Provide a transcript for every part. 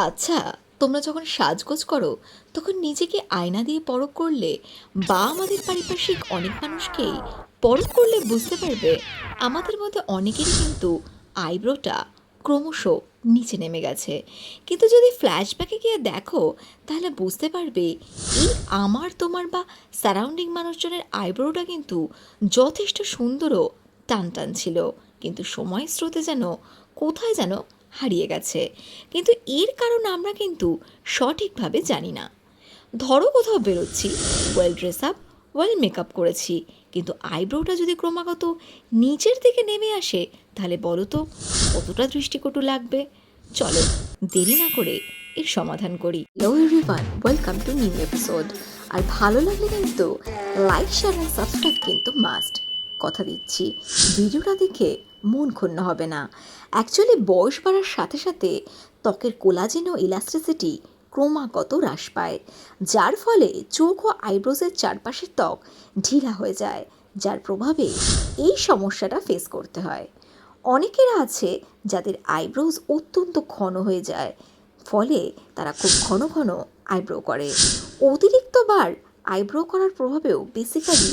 আচ্ছা, তোমরা যখন সাজগোজ করো তখন নিজেকে আয়না দিয়ে পরখ করলে বা আমাদের পারিপার্শ্বিক অনেক মানুষকেই পরখ করলে বুঝতে পারবে আমাদের মধ্যে অনেকেরই কিন্তু আইব্রোটা ক্রমশ নিচে নেমে গেছে। কিন্তু যদি ফ্ল্যাশব্যাকে গিয়ে দেখো তাহলে বুঝতে পারবে এই আমার তোমার বা সারাউন্ডিং মানুষজনের আইব্রোটা কিন্তু যথেষ্ট সুন্দরও টান টান ছিল, কিন্তু সময়ের স্রোতে যেন কোথায় যেন হারিয়ে গেছে। কিন্তু এর কারণ আমরা কিন্তু সঠিকভাবে জানি না। ধরো কোথাও বেরোচ্ছি, well dress up, well makeup করেছি, কিন্তু আইব্রোটা যদি ক্রমাগত নিচের দিকে নেমে আসে তাহলে বলো তো কতটা দৃষ্টিকটু লাগবে। চলো দেরি না করে এর সমাধান করি। Hello everyone, welcome to new episode. আর ভালো লাগলে কিন্তু লাইক, শেয়ার অ্যান্ড সাবস্ক্রাইব কিন্তু মাস্ট। কথা দিচ্ছি ভিডিওটা দেখে মন ক্ষুণ্ণ হবে না। অ্যাকচুয়ালি বয়স বাড়ার সাথে সাথে ত্বকের কোলাজেন ও ইলাস্টিসিটি ক্রমাগত হ্রাস পায়, যার ফলে চোখ ও আইব্রোজের চারপাশের ত্বক ঢিলা হয়ে যায়, যার প্রভাবে এই সমস্যাটা ফেস করতে হয়। অনেকেরা আছে যাদের আইব্রোজ অত্যন্ত ঘন হয়ে যায়, ফলে তারা খুব ঘন ঘন আইব্রো করে। অতিরিক্তবার আইব্রো করার প্রভাবেও বেসিক্যালি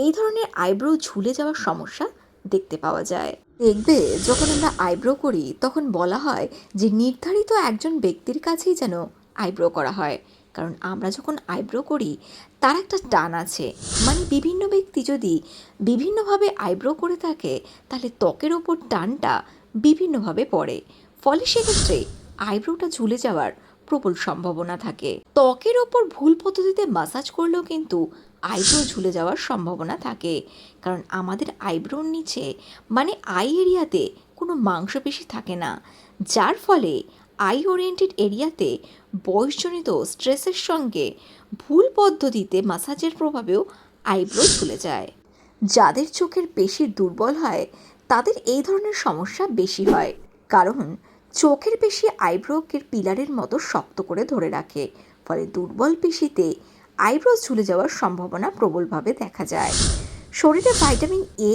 এই ধরনের আইব্রো ঝুলে যাওয়ার সমস্যা দেখতে পাওয়া যায়। দেখবে যখন আমরা আইব্রো করি তখন বলা হয় যে নির্ধারিত একজন ব্যক্তির কাছেই যেন আইব্রো করা হয়, কারণ আমরা যখন আইব্রো করি তার একটা টান আছে। মানে বিভিন্ন ব্যক্তি যদি বিভিন্নভাবে আইব্রো করে থাকে তাহলে ত্বকের ওপর টানটা বিভিন্নভাবে পড়ে, ফলে সেক্ষেত্রে আইব্রোটা ঝুলে যাওয়ার প্রবল সম্ভাবনা থাকে। ত্বকের ওপর ভুল পদ্ধতিতে মাসাজ করলেও কিন্তু আইব্রো ঝুলে যাওয়ার সম্ভাবনা থাকে, কারণ আমাদের আইব্রোর নিচে মানে আই এরিয়াতে কোনো মাংসপেশি থাকে না, যার ফলে আই ওরিয়েন্টেড এরিয়াতে বয়সজনিত স্ট্রেসের সঙ্গে ভুল পদ্ধতিতে মাসাজের প্রভাবেও আইব্রো ঝুলে যায়। যাদের চোখের পেশি দুর্বল হয় তাদের এই ধরনের সমস্যা বেশি হয়, কারণ চোখের পেশি আইব্রোকের পিলারের মতো শক্ত করে ধরে রাখে, ফলে দুর্বল পেশিতে আইব্রো ঝুলে যাওয়ার সম্ভাবনা প্রবলভাবে দেখা যায়। শরীরে ভাইটামিন এ,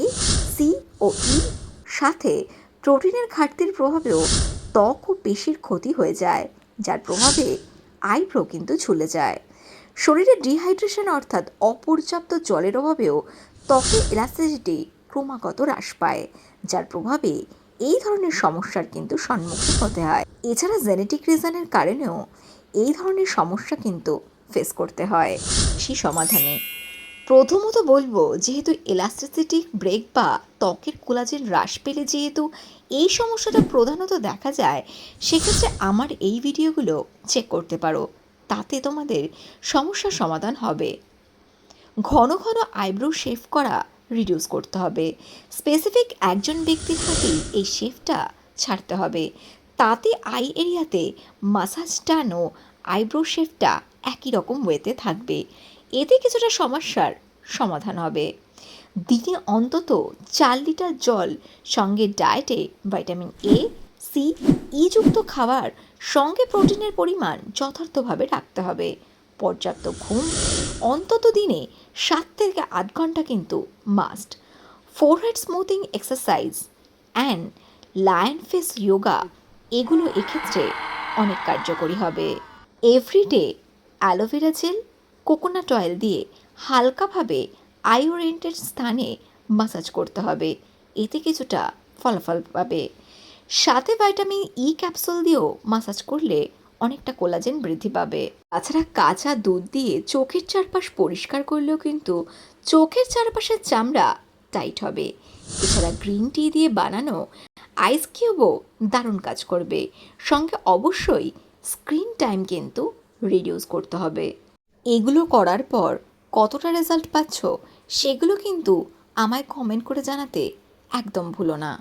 সি ও ই সাথে প্রোটিনের ঘাটতির প্রভাবেও ত্বক ও পেশির ক্ষতি হয়ে যায়, যার প্রভাবে আইব্রো কিন্তু ঝুলে যায়। শরীরে ডিহাইড্রেশন অর্থাৎ অপর্যাপ্ত জলের অভাবেও ত্বকের ইলাস্টিসিটি ক্রমাগত হ্রাস পায়, যার প্রভাবে এই ধরনের সমস্যার কিন্তু সম্মুখীন হতে হয়। এছাড়া জেনেটিক রিজনের কারণেও এই ধরনের সমস্যা কিন্তু ফেস করতে হয়। সেই সমাধানে প্রথমত বলবো, যেহেতু এলাস্টিসিটি ব্রেক বা ত্বকের কোলাজেন হ্রাস পেলে যেহেতু এই সমস্যাটা প্রধানত দেখা যায়, সেক্ষেত্রে আমার এই ভিডিওগুলো চেক করতে পারো, তাতে তোমাদের সমস্যার সমাধান হবে। ঘন ঘন আইব্রো শেভ করা রিডিউস করতে হবে। স্পেসিফিক একজন ব্যক্তির হাতেই এই শেভটা ছাড়তে হবে, তাতে আই এরিয়াতে মাসাজ টান ও আইব্রো শেভটা একই রকম ওয়েতে থাকবে। এতে কিছুটা সমস্যার সমাধান হবে। দিনে অন্তত 4 লিটার জল, সঙ্গে ডায়েটে ভাইটামিন এ, সি, ই যুক্ত খাবার, সঙ্গে প্রোটিনের পরিমাণ যথার্থভাবে রাখতে হবে। পর্যাপ্ত ঘুম, অন্তত দিনে 7 থেকে 8 ঘন্টা কিন্তু must. Forehead smoothing exercise and lion face yoga, এগুলো এক্ষেত্রে অনেক কার্যকরী হবে। Everyday aloe vera gel, coconut oil দিয়ে হালকাভাবে আই ওরিয়েন্টেড স্থানে মাসাজ করতে হবে, এতে কিছুটা ফলাফল পাবে। সাথে ভাইটামিন ই ক্যাপসুল দিয়েও মাসাজ করলে অনেকটা কোলাজেন বৃদ্ধি পাবে। তাছাড়া কাঁচা দুধ দিয়ে চোখের চারপাশ পরিষ্কার করলেও কিন্তু চোখের চারপাশের চামড়া টাইট হবে। এছাড়া গ্রিন টি দিয়ে বানানো আইস কিউবও দারুণ কাজ করবে। সঙ্গে অবশ্যই স্ক্রিন টাইম কিন্তু রিডিউস করতে হবে। এগুলো করার পর কতটা রেজাল্ট পাচ্ছ সেগুলো কিন্তু আমায় কমেন্ট করে জানাতে একদম ভুলো না।